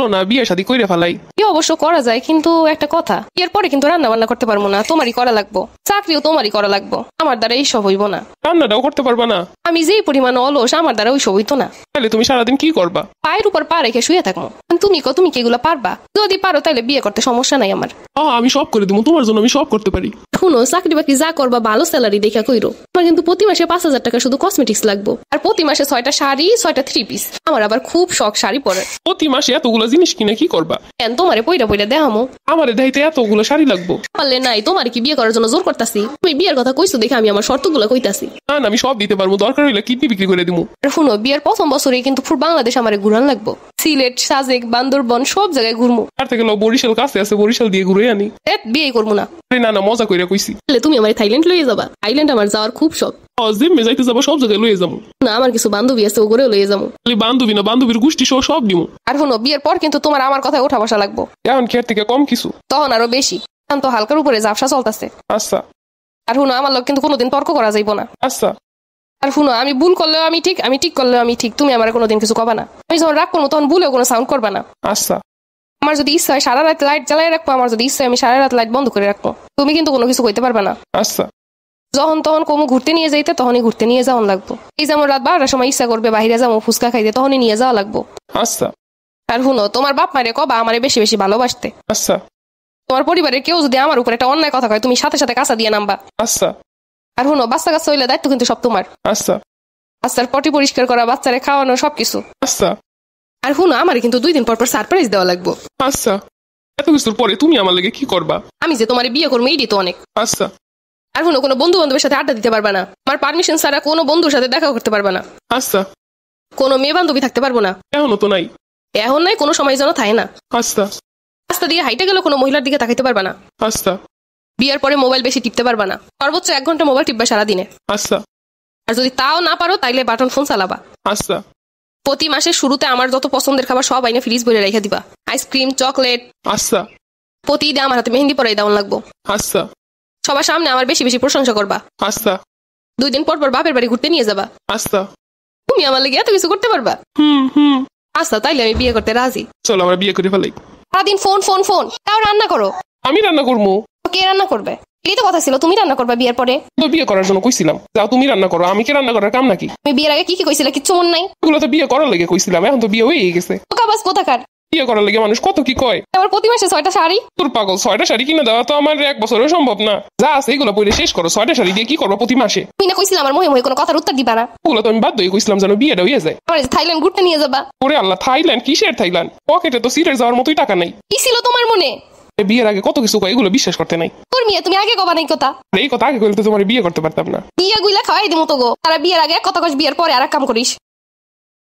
চলো না বিয়ে শাদী কইরে ফেলাই। বিয়ে অবশ্য করা যায়, কিন্তু একটা কথা, বিয়ের পরে কিন্তু রান্না বান্না করতে পারবো না, তোমারই করা লাগবো, চাকরিও তোমারই করা লাগবো, আমার দ্বারা এইসব হইব না। রান্নাটাও করতে পারবা না? আমি যেই পরিমাণ অলস, আমার দ্বারা ওইসব হইতো না। তাহলে তুমি সারাদিন কি করবা? পায়ের উপর পা রেখে শুয়ে থাকবো। তুমি কি এগুলো পারবা? যদি পারো তাহলে বিয়ে করতে সমস্যা নাই আমার। আমি সব করে দিব, তোমার জন্য আমি সব করতে পারি। শুনো, চাকরি বাকরি যা করবা ভালো স্যালারি দেখা কইরো। তোমার কিন্তু প্রতি মাসে 5,000 টাকা শুধু কসমেটিক্স লাগবো, আর প্রতি মাসে 6টা শাড়ি, 6টা 3 পিস। আমার আবার খুব শখ শাড়ি পরে। প্রতি মাসে এতগুলো জিনিস কিনে কি করবা? কেন, তোমারে পইরা পইরা দেখামো? আমারে দেখাইতে এতগুলো শাড়ি লাগবো? পারলে নাই, তোমার কি বিয়ে করার জন্য জোর করতাছি? তুমি বিয়ের কথা কইছো দেখে আমি আমার শর্তগুলো কইতাছি। না আমি সব দিতে পারবো, দরকার হইলে কিডনি বিক্রি করে দিবো। শুনো, বিয়ের প্রথম বছরে কিন্তু পুরো বাংলাদেশ আমারে ঘুরান লাগবো, সিলেট, সাজেক, বান্দরবন সব জায়গায় ঘুরমু। তার থেকে বরিশাল কাছে আছে, বরিশাল দিয়ে ঘুরে আনি। বিয়ে করবো না। না না, মজা কইরা কইছি। তুমি আমার থাইল্যান্ড লইয়ে যাবা? থাইল্যান্ড আমার যাওয়ার খুব শখ। জিম্মে যাইতে যাবো, সব জায়গায় লইয়ে যাবো। না, আমার কিছু বান্ধবী আছে, ওগুলোও লইয়ে যাবো। বান্ধবী না, বান্ধবীর গোষ্ঠী সহ সব দিব। আর শুনো, বিয়ের পর কিন্তু তোমার আমার কথায় ওঠা বসা লাগবো। এখন খেয়ার থেকে কম কিছু, তখন আরো বেশি। এখন তো হালকার উপরে ঝাপসা চলতেছে। আচ্ছা। আর শুনো, আমার লোক কিন্তু কোনোদিন তর্ক করা যাইব না। আচ্ছা। আর শুনো, আমি ভুল করলেও আমি ঠিক, আমি ঠিক করলেও আমি ঠিক, তুমি আমার কোনোদিন কিছু কবা না। আমি যখন রাগ করবো তখন ভুলেও কোনো সাউন্ড করবা না। আচ্ছা। আমার যদি ইচ্ছা হয় সারা রাত লাইট জ্বালাই রাখবো, আমার যদি ইচ্ছা হয় আমি সারা রাত লাইট বন্ধ করে রাখবো, তুমি কিন্তু কোনো কিছু কইতে পারবা না। আচ্ছা। যখন তখন কোনো ঘুরতে নিয়ে যাইতে তখনই ঘুরতে নিয়ে যাওয়া লাগবো। এই যেমন রাত 12টার সময় ইচ্ছা করবে বাইরে যাবো ফুচকা খাইতে, তখনই নিয়ে যাওয়া লাগবো। আচ্ছা। আর শুনো, তোমার বাপ মারে কবা আমারে বেশি বেশি ভালোবাসতে। আচ্ছা। তোমার পরিবারের কেউ যদি আমার উপর একটা অন্যায় কথা কয়, তুমি সাথে সাথে কাঁচা দিয়ে নামবা। আচ্ছা। আর শুনো, বাচ্চা কাচ্চা হইলে দায়িত্ব কিন্তু সব তোমার। আচ্ছা। বাচ্চার পটি পরিষ্কার করা, বাচ্চারে খাওয়ানো, সবকিছু। আচ্ছা। আর শুনো, আমার কিন্তু 2 দিন পর পর সারপ্রাইজ দেওয়া লাগবো। আচ্ছা। এত কিছুর পরে তুমি আমার লাগে কি করবা? আমি যে তোমার বিয়ে করবো এইটি তো অনেক। আচ্ছা। আর শুনো, কোনো বন্ধু বান্ধবের সাথে আড্ডা দিতে পারবা না, আমার পারমিশন ছাড়া কোনো বন্ধুর সাথে দেখা করতে পারবা না, আচ্ছা। কোনো মেয়ে বান্ধবী থাকতে পারবো না। এখনো তো নাই। এখন নাই, কোনো সময় যেন থাকে না। আচ্ছা। রাস্তা দিয়ে হাইটে গেলে কোনো মহিলার দিকে তাকাইতে পারবা না। আচ্ছা। বিয়ের পরে মোবাইল বেশি টিপতে পারবা না, সর্বোচ্চ 1 ঘন্টা মোবাইল টিপবা সারাদিনে। আচ্ছা। আর যদি তাও না পারো তাইলে বাটন ফোন চালাবা। আচ্ছা। প্রতি মাসের শুরুতে আমার যত পছন্দের খাবার সব আইনে ফ্রিজ ভরে রেখে দিবা, আইসক্রিম, চকলেট। আচ্ছা। প্রতি ঈদে আমার হাতে মেহেন্দি পরাই দেওয়ান লাগবো। আচ্ছা। সবার সামনে আমার বেশি বেশি প্রশংসা করবা। আচ্ছা। 2 দিন পর পর বাপের বাড়ি ঘুরতে নিয়ে যাবা। আচ্ছা। তুমি আমার লেগে এত কিছু করতে পারবা? হুম। আচ্ছা, তাইলে আমি বিয়ে করতে রাজি। চলো আমরা বিয়ে করে ফেলাই। সারাদিন ফোন ফোন ফোন, তাও রান্না করো। আমি রান্না করবো? কে রান্না করবে? এই তো কথা ছিল তুমি রান্না করবা বিয়ের পরে। তো বিয়ে করার জন্য কইছিলাম, যাও তুমি রান্না করো, আমি কি রান্না করার কাম নাকি? আমি বিয়ের আগে কি কইছিলা কিচ্ছু মনে নাই? এগুলো তো বিয়ে করার লেগে কইছিলাম, এখন তো বিয়ে হয়ে গেছে। কাবাস কোথাকার? বিয়ে করার লেগে মানুষ কত কি কয়। আমার প্রতি মাসে 6টা শাড়ি। তোর পাগল, 6টা শাড়ি কিনে দেওয়া তো আমার 1 বছরেও সম্ভব না। যা আছে এগুলো পরে শেষ করো, 6টা শাড়ি দিয়ে কি করবো প্রতি মাসে? তুমি না কইছিলা আমার মুখে মুখে কোনো কথার উত্তর দিবা না। ওগুলো তো আমি বাধ্য হয়ে কইছিলাম যেন বিয়েটা হয়ে যায়। আমার থাইল্যান্ড ঘুরতে নিয়ে যাবা। ওরে আল্লাহ, থাইল্যান্ড? কিসের থাইল্যান্ড? পকেটে তো সিটের যাওয়ার মতোই টাকা নাই। কি ছিল তোমার মনে? বিয়ের আগে কত কিছু কয়, এগুলো বিশ্বাস করতে নাই। তোর মেয়ে, তুমি আগে কবা নাই কথা? এই কথা আগে কইলে তো তোমার বিয়ে করতে পারতাম না। বিয়ে গুইলা খাওয়াই দিমু তো গো। তারা বিয়ের আগে এক কথা কইস, বিয়ের পরে আর এক কাম করিস।